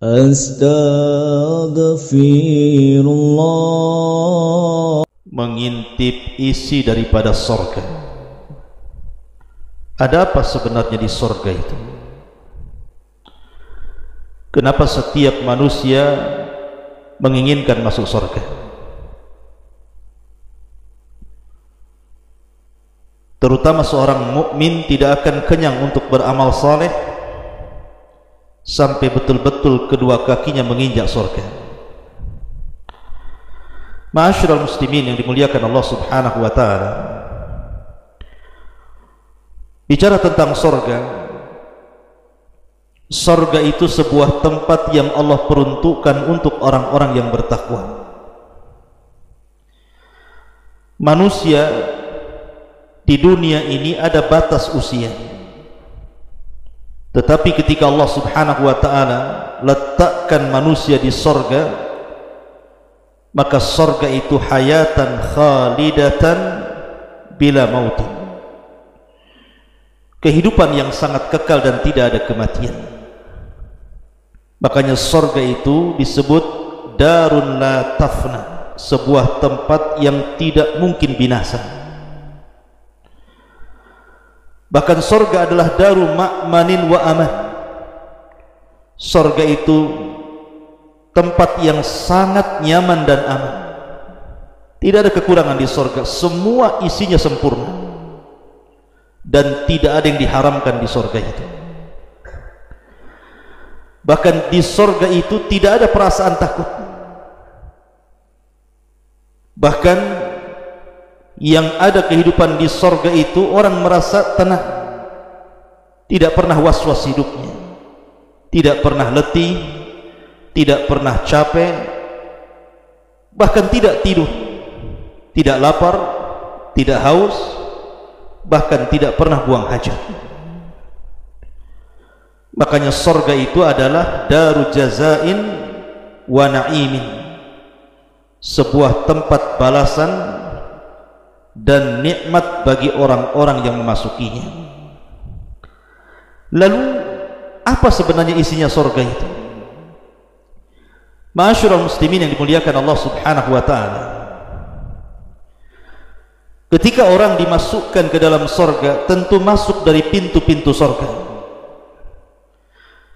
Astaghfirullah. Mengintip isi daripada sorga. Ada apa sebenarnya di sorga itu? Kenapa setiap manusia menginginkan masuk sorga? Terutama seorang mukmin tidak akan kenyang untuk beramal saleh sampai betul-betul kedua kakinya menginjak sorga. Ma'asyiral muslimin yang dimuliakan Allah subhanahu wa ta'ala, bicara tentang sorga, sorga itu sebuah tempat yang Allah peruntukkan untuk orang-orang yang bertakwa. Manusia di dunia ini ada batas usia, tetapi ketika Allah subhanahu wa ta'ala letakkan manusia di sorga, maka sorga itu hayatan khalidatan bila mautin, kehidupan yang sangat kekal dan tidak ada kematian. Makanya sorga itu disebut darun la tafna, sebuah tempat yang tidak mungkin binasa. Bahkan sorga adalah daru ma'manin wa aman. Sorga itu tempat yang sangat nyaman dan aman. Tidak ada kekurangan di sorga, semua isinya sempurna, dan tidak ada yang diharamkan di sorga itu. Bahkan di sorga itu tidak ada perasaan takut. Bahkan yang ada kehidupan di sorga itu orang merasa tenang, tidak pernah was-was hidupnya, tidak pernah letih, tidak pernah capek, bahkan tidak tidur, tidak lapar, tidak haus, bahkan tidak pernah buang hajat. Makanya sorga itu adalah daru jazain wa na'imin, sebuah tempat balasan dan nikmat bagi orang-orang yang memasukinya. Lalu apa sebenarnya isinya sorga itu? Ma'asyiral muslimin yang dimuliakan Allah subhanahu wa ta'ala, ketika orang dimasukkan ke dalam sorga, tentu masuk dari pintu-pintu sorga,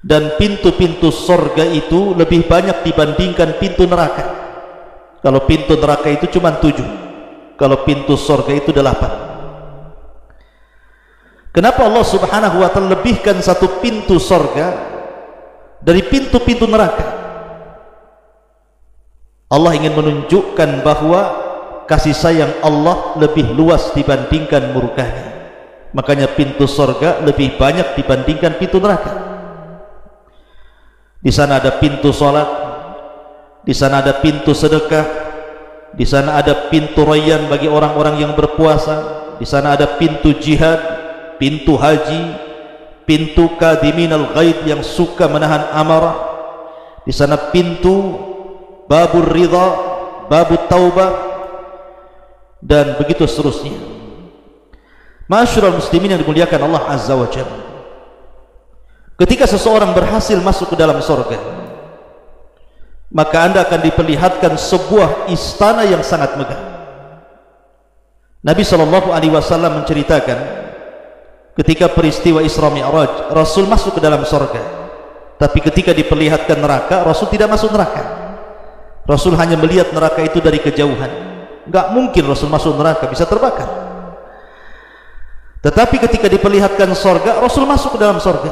dan pintu-pintu sorga itu lebih banyak dibandingkan pintu neraka. Kalau pintu neraka itu cuma 7, kalau pintu sorga itu 8. Kenapa Allah subhanahu wa ta'ala lebihkan satu pintu sorga dari pintu-pintu neraka? Allah ingin menunjukkan bahwa kasih sayang Allah lebih luas dibandingkan murkanya. Makanya pintu sorga lebih banyak dibandingkan pintu neraka. Di sana ada pintu sholat, di sana ada pintu sedekah, di sana ada pintu rayyan bagi orang-orang yang berpuasa, di sana ada pintu jihad, pintu haji, pintu kadiminal ghaid yang suka menahan amarah, di sana pintu babur ridha, babut taubah, dan begitu seterusnya. Ma'asyiral muslimin yang dimuliakan Allah azza wa jalla, ketika seseorang berhasil masuk ke dalam sorga, maka Anda akan diperlihatkan sebuah istana yang sangat megah. Nabi SAW menceritakan ketika peristiwa Isra Mi'raj, Rasul masuk ke dalam sorga, tapi ketika diperlihatkan neraka, Rasul tidak masuk neraka. Rasul hanya melihat neraka itu dari kejauhan. Enggak mungkin Rasul masuk neraka, bisa terbakar. Tetapi ketika diperlihatkan sorga, Rasul masuk ke dalam sorga.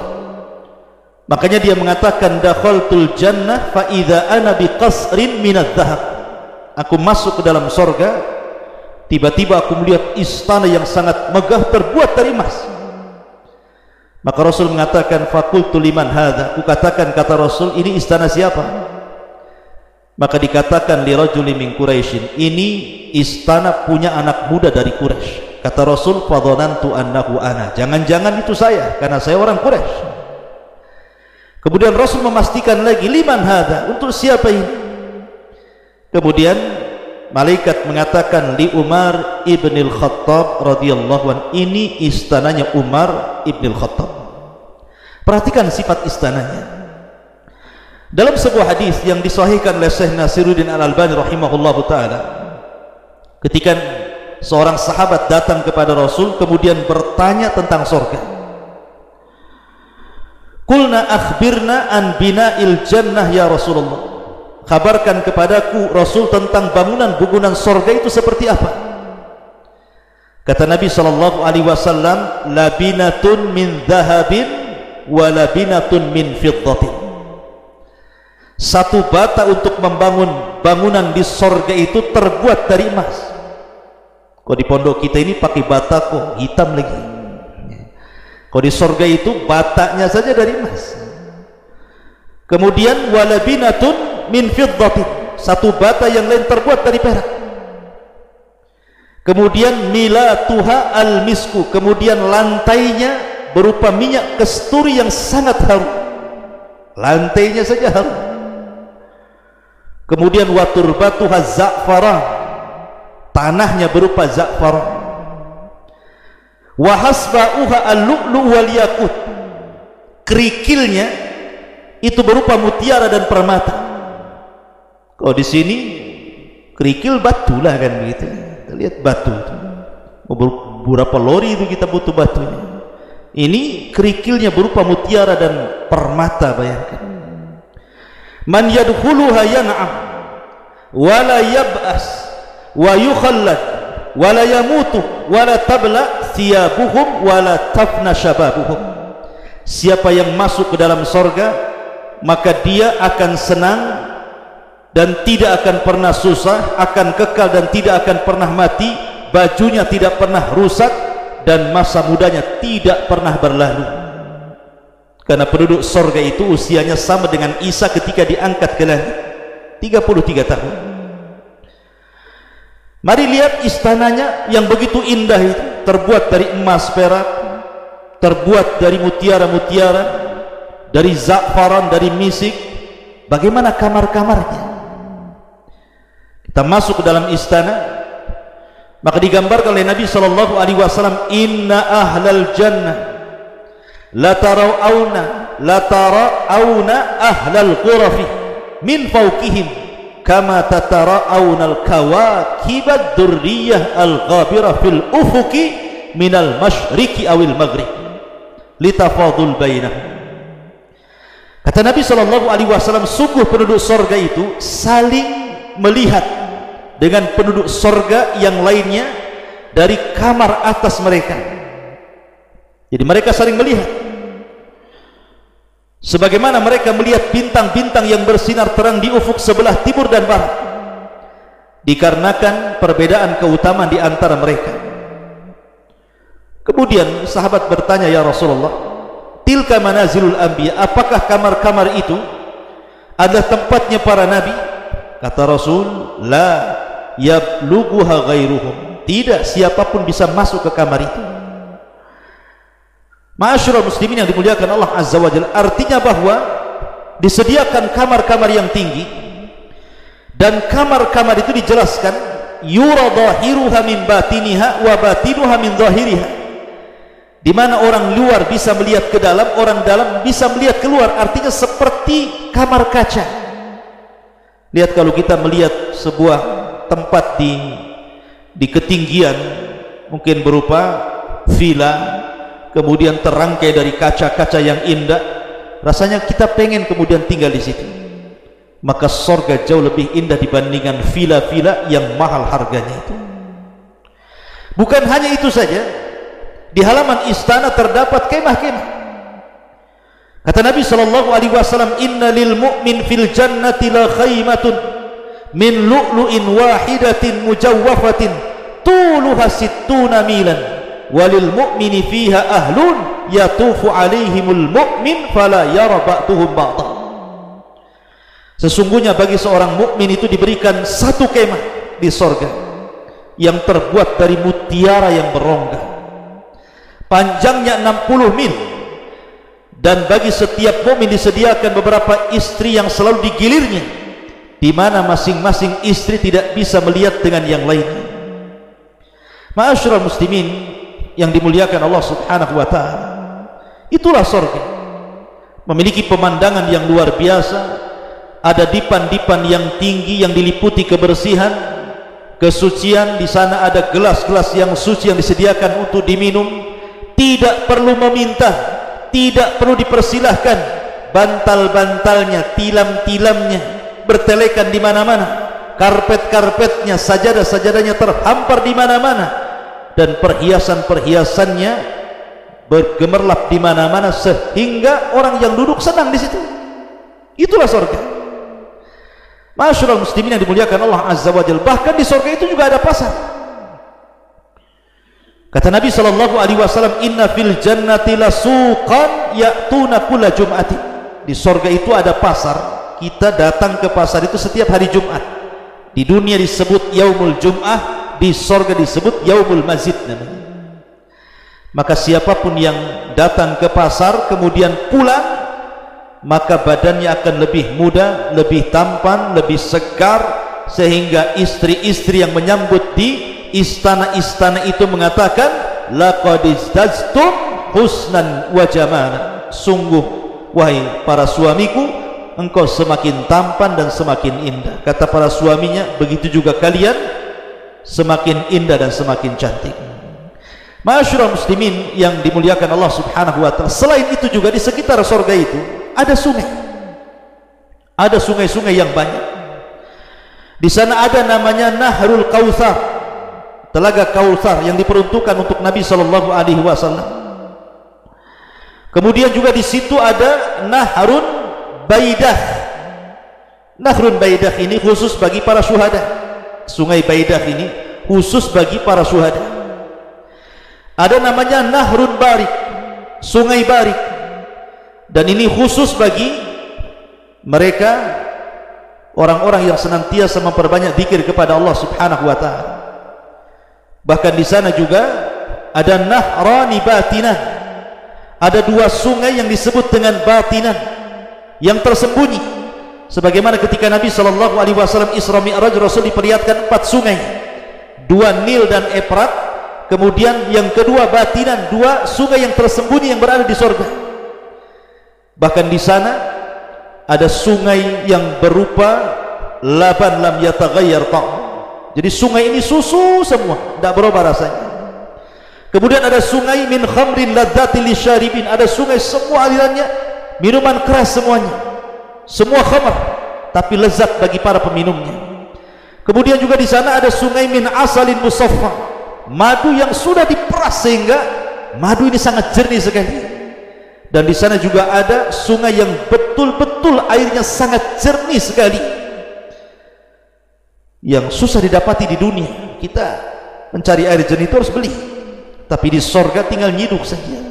Makanya dia mengatakan, dakhaltul jannah fa idza ana biqasrin minadz dzahab. Aku masuk ke dalam sorga, tiba-tiba aku melihat istana yang sangat megah terbuat dari emas. Maka Rasul mengatakan, faqultu liman hadza. Aku katakan, kata Rasul, ini istana siapa? Maka dikatakan li rajulin min Quraisyin, ini istana punya anak muda dari Quraisy. Kata Rasul, fadhanantu annahu ana, jangan-jangan itu saya, karena saya orang Quraisy. Kemudian Rasul memastikan lagi, liman hadza, untuk siapa ini? Kemudian malaikat mengatakan, li Umar ibnil Khattab radhiyallahu an, ini istananya Umar ibnil Khattab. Perhatikan sifat istananya. Dalam sebuah hadis yang disahihkan oleh Syekh Nasiruddin Al-Albani rahimahullahu taala, ketika seorang sahabat datang kepada Rasul kemudian bertanya tentang surga, qulna akhbirna an bina'il jannah ya Rasulullah, kabarkan kepadaku Rasul tentang bangunan-bangunan surga itu seperti apa. Kata Nabi sallallahu alaihi wasallam, labinatun min dhahabin wa labinatun min fiddatin. Satu bata untuk membangun bangunan di sorga itu terbuat dari emas. Kok di pondok kita ini pakai bata kok hitam lagi. Kok di sorga itu batanya saja dari emas. Kemudian walabinatun min fiddatin, satu bata yang lain terbuat dari perak. Kemudian milatuha al-misku, kemudian lantainya berupa minyak kasturi yang sangat harum. Lantainya saja harum. Kemudian waturbatuha za'faran, tanahnya berupa za'faran. Wa hasba'uha al-lu'lu' wal yakut, kerikilnya itu berupa mutiara dan permata. Kalau di sini kerikil batu lah kan begitu. Kita lihat batu itu. Beberapa lori itu kita butuh batunya. Ini kerikilnya berupa mutiara dan permata, bayangkan. Man yadkhuluha yan'am wa la yab'as wa yukhallad wa la yamutu wa la tabla thiyabuhum wa la tafna shababuhum. Siapa yang masuk ke dalam sorga, maka dia akan senang dan tidak akan pernah susah, akan kekal dan tidak akan pernah mati, bajunya tidak pernah rusak dan masa mudanya tidak pernah berlalu. Karena penduduk sorga itu usianya sama dengan Isa ketika diangkat ke langit, 33 tahun. Mari lihat istananya yang begitu indah itu, terbuat dari emas perak, terbuat dari mutiara-mutiara, dari za'faran, dari misik. Bagaimana kamar-kamarnya? Kita masuk ke dalam istana, maka digambarkan oleh Nabi sallallahu alaihi wasallam, inna ahlal jannah la tara'auna ahlal ghurafi min fawqihim kama tatara'auna al-kawakib ad-durriyah al-ghabira fil ufuqi minal masyriqi awil maghrib litafadul bainahum. Kata Nabi sallallahu alaihi wasallam, sungguh penduduk surga itu saling melihat dengan penduduk surga yang lainnya dari kamar atas mereka. Jadi mereka saling melihat sebagaimana mereka melihat bintang-bintang yang bersinar terang di ufuk sebelah timur dan barat, dikarenakan perbedaan keutamaan di antara mereka. Kemudian sahabat bertanya, ya Rasulullah, tilka manazilul anbiya, apakah kamar-kamar itu adalah tempatnya para nabi? Kata Rasul, la yablughuha ghairuhum, tidak siapapun bisa masuk ke kamar itu. Ma'asyiral muslimin yang dimuliakan Allah Azza wa Jalla, artinya bahwa disediakan kamar-kamar yang tinggi, dan kamar-kamar itu dijelaskan yura dhahiruha min batiniha wa batinuha min dhahiriha, di mana orang luar bisa melihat ke dalam, orang dalam bisa melihat keluar. Artinya seperti kamar kaca. Lihat kalau kita melihat sebuah tempat di ketinggian, mungkin berupa villa, kemudian terangkai dari kaca-kaca yang indah, rasanya kita pengen kemudian tinggal di situ. Maka surga jauh lebih indah dibandingkan villa-villa yang mahal harganya itu. Bukan hanya itu saja, di halaman istana terdapat kemah-kemah. Kata Nabi sallallahu alaihi wasallam, inna lil mu'min fil jannati la khaymatun min lu'lu'in wahidatin mujawwafatin tuluha sittuna milan walil mu'mini fiha ahlun yatufu alaihimul mu'min fala yara ba'duhum ba'dah. Sesungguhnya bagi seorang mukmin itu diberikan satu kemah di sorga yang terbuat dari mutiara yang berongga, panjangnya 60 mil, dan bagi setiap mukmin disediakan beberapa istri yang selalu digilirnya, di mana masing-masing istri tidak bisa melihat dengan yang lainnya. Ma'asyiral muslimin yang dimuliakan Allah subhanahu wa ta'ala, itulah surga, memiliki pemandangan yang luar biasa, ada dipan-dipan yang tinggi yang diliputi kebersihan, kesucian. Di sana ada gelas-gelas yang suci yang disediakan untuk diminum. Tidak perlu meminta, tidak perlu dipersilahkan. Bantal-bantalnya, tilam-tilamnya bertelekan di mana-mana, karpet-karpetnya, sajadah-sajadahnya terhampar di mana-mana, dan perhiasan-perhiasannya bergemerlap di mana-mana sehingga orang yang duduk senang di situ. Itulah surga. Masyaallah muslimin yang dimuliakan Allah Azza wa Jalla. Bahkan di surga itu juga ada pasar. Kata Nabi sallallahu alaihi wasallam, "Inna fil jannati lasuqan ya'tuna kulla jum'atin." Di surga itu ada pasar. Kita datang ke pasar itu setiap hari Jumat. Di dunia disebut Yaumul Jum'ah, di surga disebut Yaumul Mazid namanya. Maka siapapun yang datang ke pasar kemudian pulang, maka badannya akan lebih muda, lebih tampan, lebih segar, sehingga istri-istri yang menyambut di istana-istana itu mengatakan, laqad izdaztum husnan wa jamala. Sungguh wahai para suamiku, engkau semakin tampan dan semakin indah. Kata para suaminya, begitu juga kalian semakin indah dan semakin cantik. Masyaallah muslimin yang dimuliakan Allah Subhanahu wa taala. Selain itu juga di sekitar surga itu ada sungai. Ada sungai-sungai yang banyak. Di sana ada namanya Nahrul Kautsar, telaga Kautsar yang diperuntukkan untuk Nabi sallallahu alaihi wasallam. Kemudian juga di situ ada Nahrun Baidah. Nahrun Baidah ini khusus bagi para syuhada. Sungai Baidah ini khusus bagi para syuhada. Ada namanya Nahrun Barik, Sungai Barik, dan ini khusus bagi mereka orang-orang yang senantiasa memperbanyak zikir kepada Allah Subhanahu wa taala. Bahkan di sana juga ada Nahrani Batinah. Ada dua sungai yang disebut dengan Batinah, yang tersembunyi. Sebagaimana ketika Nabi sallallahu alaihi wasallam Isra Mi'raj, Rasul diperlihatkan 4 sungai. 2 Nil dan Efrat. Kemudian yang kedua Batinan, 2 sungai yang tersembunyi yang berada di surga. Bahkan di sana ada sungai yang berupa laban lam yataghayyar ta'am. Jadi sungai ini susu semua, tidak berubah rasanya. Kemudian ada sungai min khamrin ladzatil lisyaribin. Ada sungai semua alirannya minuman keras semuanya. Semua khamr tapi lezat bagi para peminumnya. Kemudian juga di sana ada sungai min asalin musaffa. Madu yang sudah diperas sehingga madu ini sangat jernih sekali. Dan di sana juga ada sungai yang betul-betul airnya sangat jernih sekali, yang susah didapati di dunia. Kita mencari air jernih itu harus beli, tapi di surga tinggal nyiduk saja.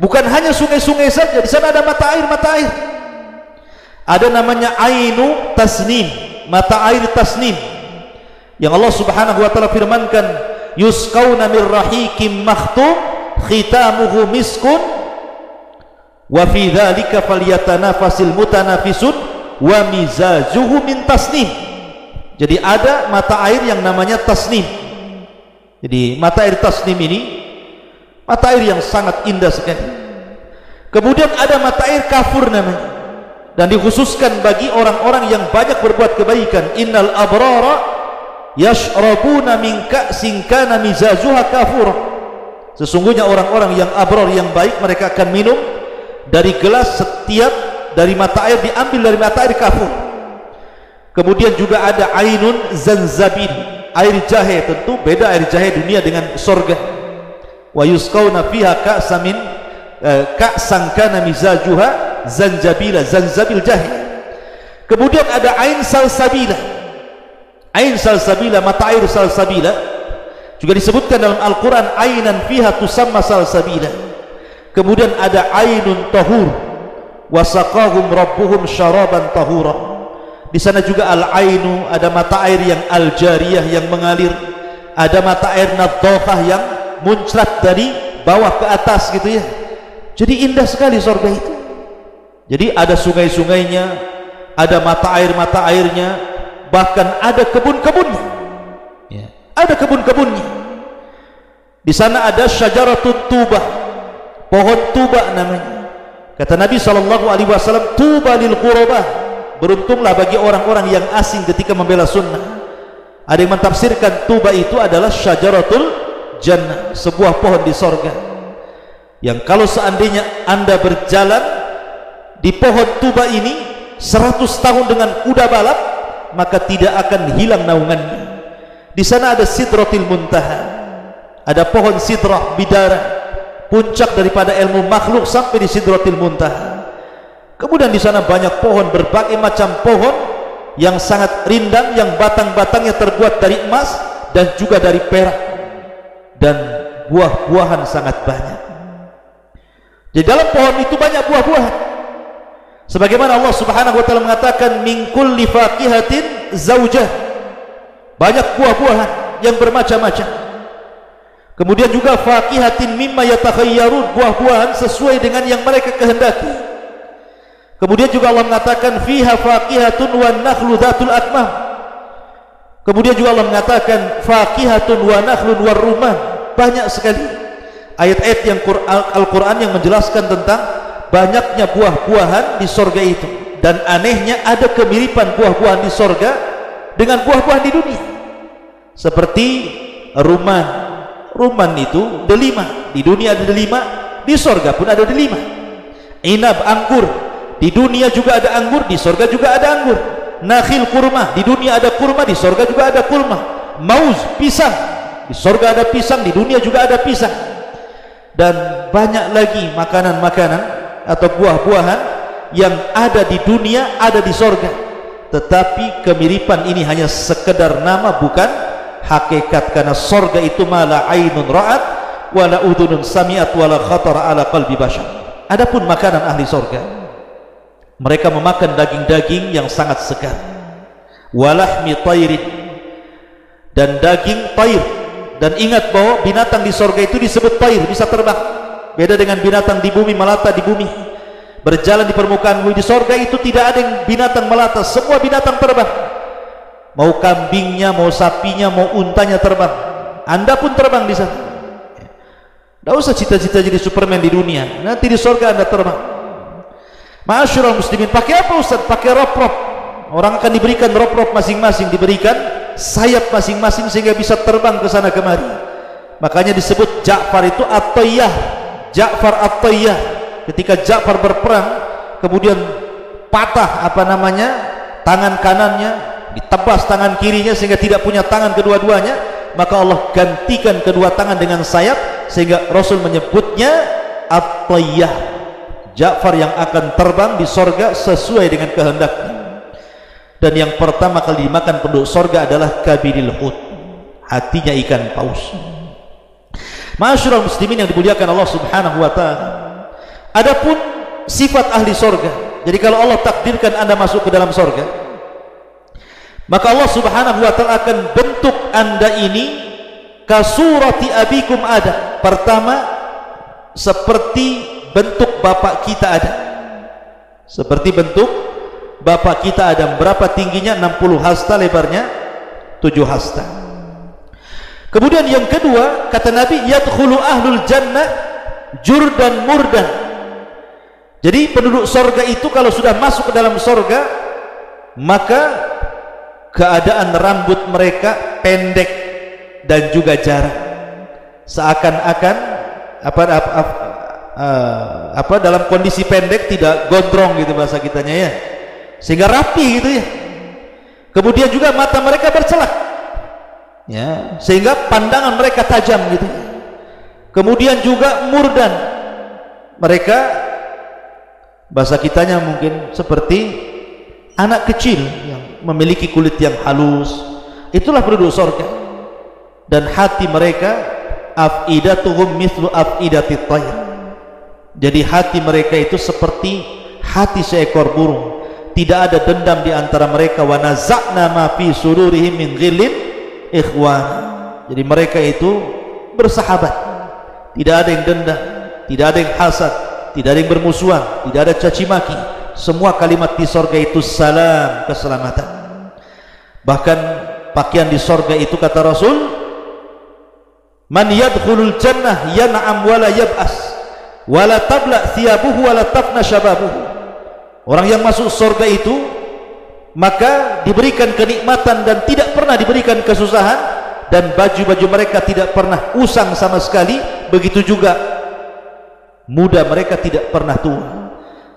Bukan hanya sungai-sungai saja, di sana ada mata air. Ada namanya Ainu Tasnim, mata air Tasnim, yang Allah Subhanahu wa taala firmankan, yusqauna min rahiqim makhtum khitamuhu miskun wa fi dzalika falyatanafasil mutanafisun wa mizajuhu min tasnim. Jadi ada mata air yang namanya tasnim. Jadi mata air tasnim ini mata air yang sangat indah sekali. Kemudian ada mata air kafur namanya, dan dikhususkan bagi orang-orang yang banyak berbuat kebaikan. Innal abrara yashrabuna min ka'sin kana mizajuha kafura. Sesungguhnya orang-orang yang abrar, yang baik, mereka akan minum dari gelas setiap dari mata air diambil dari mata air kafur. Kemudian juga ada ainun zanzabil, air jahe. Tentu beda air jahe dunia dengan surga. Wa yusqauna fiha ka'san kana mizajuha zanjabila, zanzabil jahe. Kemudian ada ain salsabila. Ain salsabila, mata air salsabila juga disebutkan dalam Al-Quran, ainan fiha tusamma salsabila. Kemudian ada ainun tahur, wasaqahum rabbuhum syaraban tahura. Di sana juga al-ainu, ada mata air yang al-jariyah, yang mengalir. Ada mata air nadhahah yang muncrat dari bawah ke atas gitu ya. Jadi indah sekali surga itu. Jadi ada sungai-sungainya, ada mata airnya, bahkan ada kebun-kebunnya, ya, ada kebun-kebunnya. Di sana ada syajaratut tubah, pohon tuba namanya. Kata Nabi sallallahu alaihi wasallam, tuba lil ghurabah beruntunglah bagi orang-orang yang asing ketika membela sunnah. Ada yang mentafsirkan tuba itu adalah syajaratul jannah, sebuah pohon di sorga, yang kalau seandainya Anda berjalan di pohon tuba ini 100 tahun dengan kuda balap, maka tidak akan hilang naungannya. Di sana ada sidratil muntaha, ada pohon sidrah bidara, puncak daripada ilmu makhluk sampai di sidratil muntaha. Kemudian di sana banyak pohon, berbagai macam pohon yang sangat rindang, yang batang-batangnya terbuat dari emas dan juga dari perak, dan buah-buahan sangat banyak. Di dalam pohon itu banyak buah-buahan, sebagaimana Allah Subhanahu wa taala mengatakan min kulli faqihatin zaujah, banyak buah-buahan yang bermacam-macam. Kemudian juga faqihatin mimma yatakhayyarun, buah-buahan sesuai dengan yang mereka kehendaki. Kemudian juga Allah mengatakan fiha faqihatun wan nakhlu dzatul akmam. Kemudian juga Allah mengatakan faqihatun wa nakhlun war rumman. Banyak sekali ayat-ayat yang Al-Qur'an yang menjelaskan tentang banyaknya buah-buahan di sorga itu. Dan anehnya ada kemiripan buah-buahan di sorga dengan buah-buahan di dunia. Seperti rumman. Rumman itu delima, di dunia ada delima, di sorga pun ada delima. Inab, anggur, di dunia juga ada anggur, di sorga juga ada anggur. Nakhil, kurma, di dunia ada kurma, di sorga juga ada kurma. Mauz, pisang, di sorga ada pisang, di dunia juga ada pisang. Dan banyak lagi makanan-makanan atau buah-buahan yang ada di dunia, ada di sorga. Tetapi kemiripan ini hanya sekedar nama, bukan hakikat, karena sorga itu mala ainun ra'at wala udhunun sami'at wala khatara ala qalbi bashar. Adapun makanan ahli sorga, mereka memakan daging-daging yang sangat segar, walahmi tairin, dan daging tair. Dan ingat bahwa binatang di sorga itu disebut tair, bisa terbang. Beda dengan binatang di bumi, melata di bumi, berjalan di permukaan bumi. Di sorga itu tidak ada yang binatang melata, semua binatang terbang. Mau kambingnya, mau sapinya, mau untanya terbang. Anda pun terbang di sana. Tidak usah cita-cita jadi Superman di dunia, nanti di sorga Anda terbang. Ma'asyiral muslimin, pakai apa Ustaz? Pakai rop-rop. Orang akan diberikan rop-rop masing-masing, diberikan sayap masing-masing sehingga bisa terbang ke sana kemari. Makanya disebut Ja'far itu At-Tayyah, Ja'far At-Tayyah. Ketika Ja'far berperang, kemudian patah tangan kanannya, ditebas tangan kirinya sehingga tidak punya tangan kedua-duanya, maka Allah gantikan kedua tangan dengan sayap sehingga Rasul menyebutnya At-Tayyah, Ja'far yang akan terbang di sorga sesuai dengan kehendaknya. Dan yang pertama kali dimakan penduduk sorga adalah kabidil hut, hatinya ikan paus. Ma'asyiral muslimin yang dimuliakan Allah Subhanahu wa taala. Adapun sifat ahli sorga, jadi kalau Allah takdirkan Anda masuk ke dalam sorga, maka Allah Subhanahu wa taala akan bentuk Anda ini kasurati abikum Adam. Pertama, seperti bentuk bapak kita ada, seperti bentuk bapak kita Adam. Berapa tingginya? 60 hasta, lebarnya 7 hasta. Kemudian yang kedua, kata Nabi, yadkhulu ahlul jannah jurdan murdan. Jadi penduduk sorga itu kalau sudah masuk ke dalam sorga, maka keadaan rambut mereka pendek dan juga jarang, seakan-akan dalam kondisi pendek, tidak gondrong gitu bahasa kitanya ya, sehingga rapi gitu ya. Kemudian juga mata mereka bercelak ya, sehingga pandangan mereka tajam gitu. Kemudian juga murdan, mereka bahasa kitanya mungkin seperti anak kecil yang memiliki kulit yang halus. Itulah penduduk sorga. Dan hati mereka afidatuhum mithlu afidatit tayr. Jadi hati mereka itu seperti hati seekor burung. Tidak ada dendam di antara mereka. Wa naza'na ma fi sudurihim min ghillin ikhwan. Jadi mereka itu bersahabat. Tidak ada yang dendam, tidak ada yang hasad, tidak ada yang bermusuhan, tidak ada caci maki. Semua kalimat di sorga itu salam, keselamatan. Bahkan pakaian di sorga itu kata Rasul, man yadkhulul jannah yan'am wala yab'as wala tabla thiyabuhu wala tafna syababuhu. Orang yang masuk surga itu maka diberikan kenikmatan dan tidak pernah diberikan kesusahan, dan baju-baju mereka tidak pernah usang sama sekali. Begitu juga muda mereka tidak pernah tua.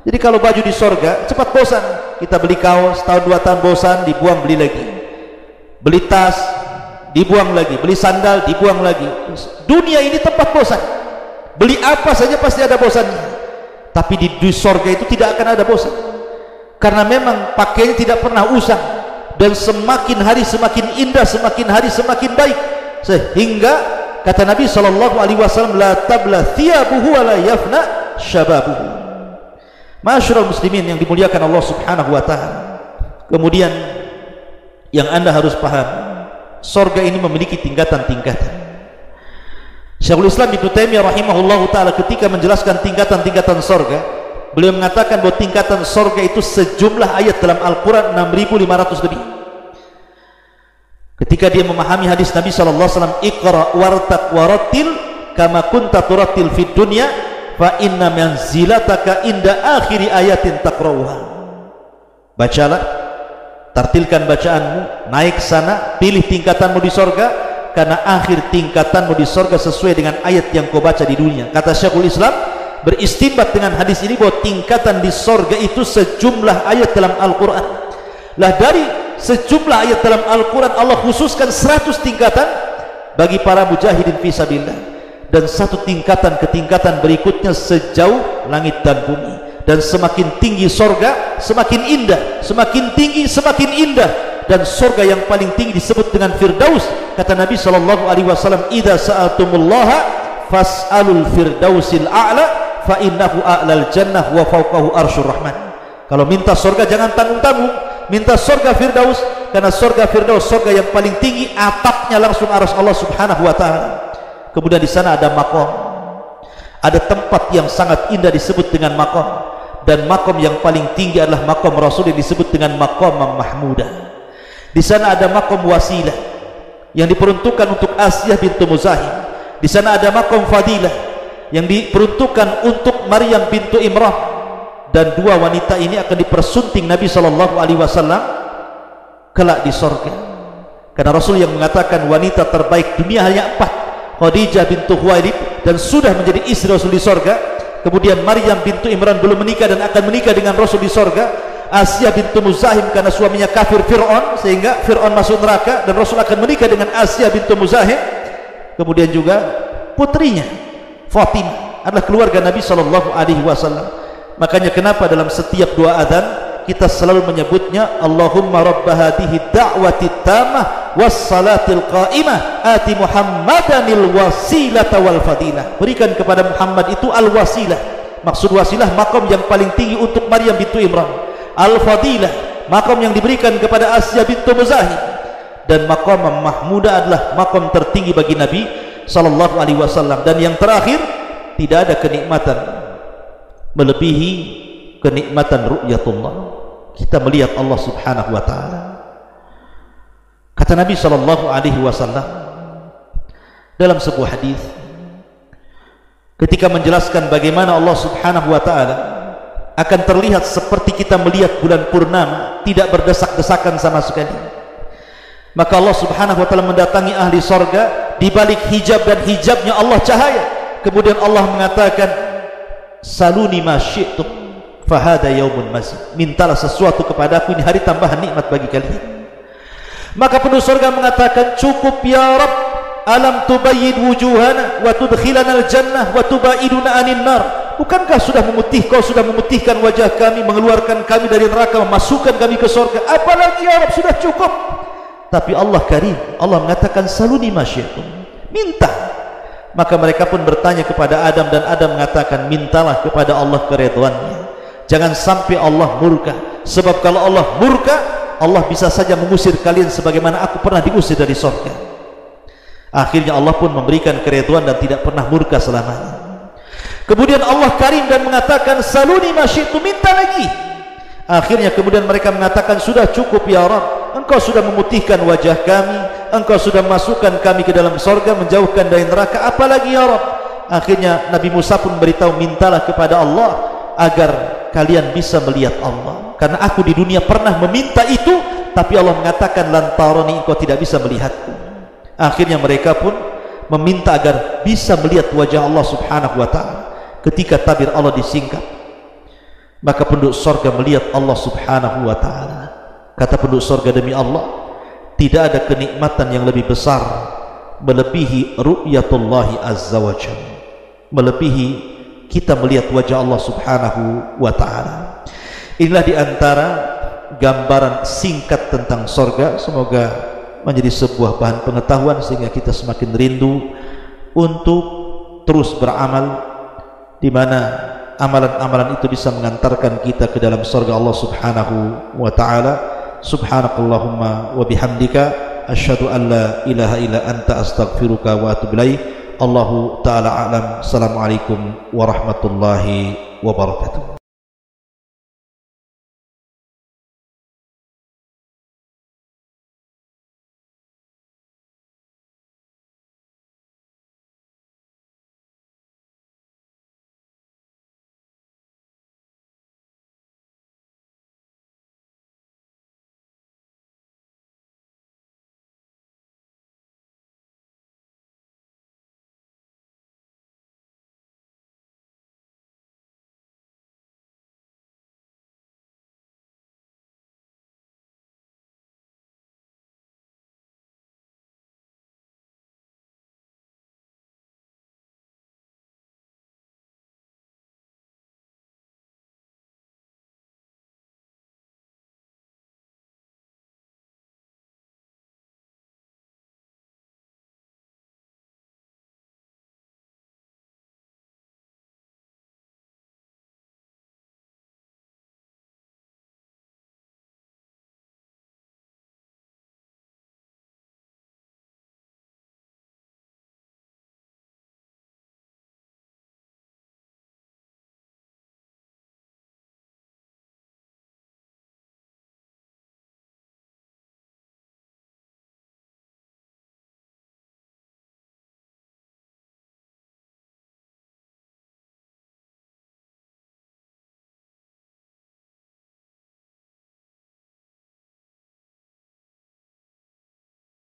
Jadi kalau baju di sorga cepat bosan. Kita beli kaos tahun 2 tahun bosan, dibuang beli lagi. Beli tas dibuang lagi, beli sandal dibuang lagi. Dunia ini tempat bosan. Beli apa saja pasti ada bosannya. Tapi di sorga itu tidak akan ada bosan, karena memang pakainya tidak pernah usang, dan semakin hari semakin indah, semakin hari semakin baik, sehingga kata Nabi SAW, la tabla thiyabuhu wa la yafna syababuhu. Ma'asyiral muslimin yang dimuliakan Allah Subhanahu wa taala. Kemudian yang Anda harus paham, sorga ini memiliki tingkatan-tingkatan. Syekhul Islam Ibnu Taimiyah rahimahullahu taala ketika menjelaskan tingkatan-tingkatan sorga, beliau mengatakan bahwa tingkatan sorga itu sejumlah ayat dalam Al-Quran 6.500 lebih. Ketika dia memahami hadis Nabi SAW, Iqra wartaq warattil kama kunta turattil fid dunya fa inna manzilataka inda akhiri ayatin taqra'uha. Bacalah, tartilkan bacaanmu, naik sana, pilih tingkatanmu di sorga, karena akhir tingkatanmu di sorga sesuai dengan ayat yang kau baca di dunia. Kata Syekhul Islam, beristimbat dengan hadis ini bahwa tingkatan di sorga itu sejumlah ayat dalam Al-Quran. Lah dari sejumlah ayat dalam Al-Quran, Allah khususkan 100 tingkatan bagi para mujahidin fisabilillah, dan satu tingkatan ke tingkatan berikutnya sejauh langit dan bumi. Dan semakin tinggi sorga semakin indah, semakin tinggi semakin indah, dan sorga yang paling tinggi disebut dengan Firdaus. Kata Nabi SAW, idza sa'altumullaha fas'alul firdausil a'la fa innahu a'lal jannah wa fawqahu arsyur rahman. Kalau minta sorga jangan tanggung-tanggung, minta sorga Firdaus, karena sorga Firdaus sorga yang paling tinggi, atapnya langsung arsy Allah Subhanahu wa taala. Kemudian di sana ada makom, ada tempat yang sangat indah disebut dengan makom, dan makom yang paling tinggi adalah makom Rasul yang disebut dengan makom mahmudah. Di sana ada makom wasilah yang diperuntukkan untuk Asiyah bintu Muzahim. Di sana ada makom fadilah yang diperuntukkan untuk Maryam bintu Imran, dan dua wanita ini akan dipersunting Nabi SAW kelak di sorga. Karena Rasul yang mengatakan wanita terbaik dunia hanya 4, Khadijah bintu Khuwailid, dan sudah menjadi istri Rasul di sorga. Kemudian Maryam bintu Imran belum menikah dan akan menikah dengan Rasul di sorga. Asiyah bintu Muzahim karena suaminya kafir Fir'aun, sehingga Fir'aun masuk neraka dan Rasul akan menikah dengan Asiyah bintu Muzahim. Kemudian juga putrinya Fatimah adalah keluarga Nabi SAW. Makanya kenapa dalam setiap doa adzan kita selalu menyebutnya Allahumma rabba hadhihi da'wati tammah wassalatil qa'imah ati Muhammadanil wasilata wal fadilah. Berikan kepada Muhammad itu al-wasilah, maksud wasilah makom yang paling tinggi untuk Maryam bintu Imran, al-fadilah makom yang diberikan kepada Asiyah bintu Muzahim, dan makom mahmudah adalah makom tertinggi bagi Nabi SAW. Dan yang terakhir, tidak ada kenikmatan melebihi kenikmatan ru'yatullah, kita melihat Allah Subhanahu wa taala. Kata Nabi SAW dalam sebuah hadis ketika menjelaskan bagaimana Allah Subhanahu wa taala akan terlihat seperti kita melihat bulan purnama, tidak berdesak-desakan sama sekali. Maka Allah Subhanahu wa taala mendatangi ahli sorga, di balik hijab dan hijabnya Allah cahaya. Kemudian Allah mengatakan, saluni ma syi'tum fahada yaumun mazid, mintalah sesuatu kepadaku, ini hari tambahan nikmat bagi kalian. Maka penduduk surga mengatakan, cukup ya Rabb, alam tubayyid wujuhana wa tudkhilana al-jannah wa tubaiduna anin nar. Bukankah sudah memutih, kau sudah memutihkan wajah kami, mengeluarkan kami dari neraka, memasukkan kami ke surga, apalagi ya Rabb, sudah cukup. Tapi Allah karim, Allah mengatakan saluni ma syi'tum, minta. Maka mereka pun bertanya kepada Adam, dan Adam mengatakan, mintalah kepada Allah keridhaannya, jangan sampai Allah murka. Sebab kalau Allah murka, Allah bisa saja mengusir kalian sebagaimana aku pernah diusir dari surga. Akhirnya Allah pun memberikan keridhaan dan tidak pernah murka selamanya. Kemudian Allah karim dan mengatakan, saluni ma syi'tum, minta lagi. Akhirnya kemudian mereka mengatakan, sudah cukup ya Rabb, engkau sudah memutihkan wajah kami, engkau sudah masukkan kami ke dalam surga, menjauhkan dari neraka, apalagi ya Rabb. Akhirnya Nabi Musa pun memberitahu, mintalah kepada Allah agar kalian bisa melihat Allah, karena aku di dunia pernah meminta itu, tapi Allah mengatakan lan tarani, engkau tidak bisa melihatku. Akhirnya mereka pun meminta agar bisa melihat wajah Allah subhanahu wa ta'ala. Ketika tabir Allah disingkat, maka penduduk surga melihat Allah subhanahu wa ta'ala. Kata penduduk surga, demi Allah, tidak ada kenikmatan yang lebih besar melebihi ru'yatullahi azza wa jalla, melebihi kita melihat wajah Allah subhanahu wa ta'ala. Inilah diantara gambaran singkat tentang surga. Semoga menjadi sebuah bahan pengetahuan sehingga kita semakin rindu untuk terus beramal, di mana amalan-amalan itu bisa mengantarkan kita ke dalam surga Allah subhanahu wa ta'ala. Subhanakallahumma wa bihamdika asyhadu an la ilaha illa anta astaghfiruka wa atubu ilaik. Allahu ta'ala a'lam. Assalamualaikum warahmatullahi wabarakatuh.